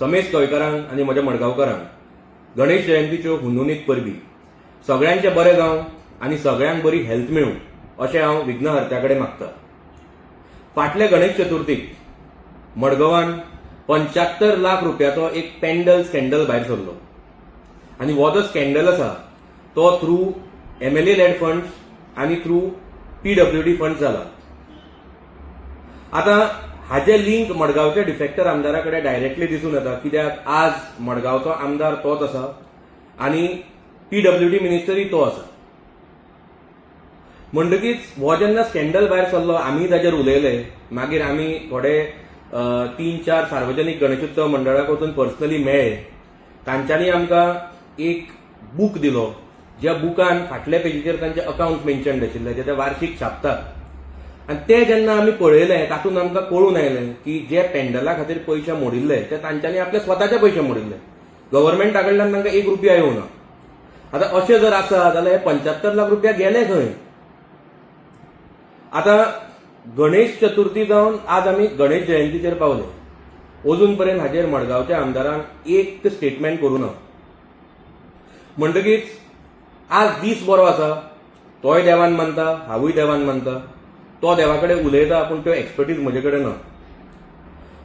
समेश गोंयकारांक आनी म्हज्या मडगांवकारांक गणेश जयंतीच्यो हुनहुनीत परबी सगळ्यांचें बरें जावं आनी सगळ्यांक बरी हेल्थ मेळूं अशें हांव विघ्नहर्त्या कडेन मागतां. फाटले गणेश चतुर्थीक मडगांवान 75 लाख रुपयाचो एक पेंडल स्कॅन्डल भायर सरलो आनी हो जो स्कॅन्डल आसा तो थ्रू MLA लेड फंड्स आनी थ्रू PWD फंड्स जाला. आता हाचे लिंक मडगांवच्या डिफेक्टर आमदारा कडेन डायरेक्टली दिसून येता, कित्याक आज मडगांवचो आमदार तोच आसा आनी PWD मिनिस्टरूय तो आसा. म्हणटकीच हो जेन्ना स्कॅन्डल भायर सरलो आमी ताचेर उलयले. मागीर आमी थोडे 3-4 सार्वजनीक गणेशोत्सव मंडळाक वचून पर्सनली मेळ्ळे. तांच्यांनी आमकां एक बूक दिलो, ज्या बुकान फाटल्या पेजीचेर तांचे अकाउंट मेन्शन्ड आशिल्ले, जे ते वार्षिक छापतात. आनी ते जेन्ना आमी पळयलें तातूंत आमकां कळून आयलें की जे पेंडला खातीर पयशे मोडिल्ले ते तांच्यांनी आपले स्वताचे पयशे मोडिल्ले. गव्हर्मेंटा कडल्यान तांकां 1 रुपया येवना. आतां अशें जर आसा जाल्यार हे 75 लाख रुपया गेले खंय? आता गणेश चतुर्थी जावन आज आमी गणेश जयंतीचेर पावले. अजून पर्यंत हाचेर मडगांवच्या आमदारान एक स्टेटमेंट करूं ना. म्हणटकीच आज दीस बरो आसा, तोय देवान मानता, हांवूय देवान मानता. तो देवा कडेन उलयता पूण त्यो एक्सपर्टीज म्हजे कडेन ना.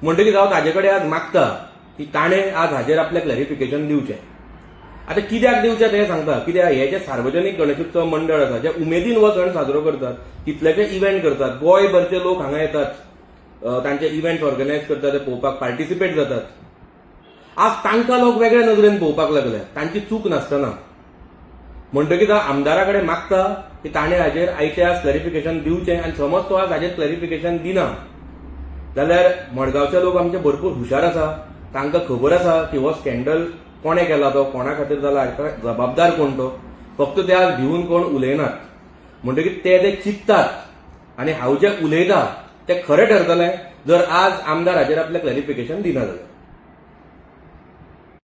म्हणटकीच हांव ताजे कडेन आज मागता की ताणें आज हाचेर आपलें क्लॅरिफिकेशन दिवचें. आता कित्याक दिवचें तें सांगता, कित्याक हे जे सार्वजनीक गणेशोत्सव मंडळ आसा जे उमेदीन हो सण साजरो करतात, कितलेशे इव्हेंट करतात, गोंयभरचे लोक हांगा येतात, तांचे इव्हेंट्स ऑर्गनायज करतात, ते पळोवपाक पार्टिसिपेट जातात. आज तांकां लोक वेगळ्या नदरेन पळोवपाक लागले, तांची चूक नासतना. म्हणटकीच हांव आमदारा कडेन मागता की ताणें हाचेर आयचे आज क्लॅरिफिकेशन दिवचें. आनी समज तो आज हाचेर क्लॅरिफिकेशन दिना जाल्यार मडगांवचे लोक आमचे भरपूर हुशार आसा. तांकां खबर आसा की हो स्कॅन्डल कोणे केला, तो कोणा खातीर जाला, हाका जबाबदार कोण तो. फक्त ते आज भिवून कोण उलयनात. म्हणटकीच ते चिंततात आनी हांव जे उलयता तें खरें ठरतलें जर आज आमदार हाचेर आपलें क्लॅरिफिकेशन दिना जाल्यार.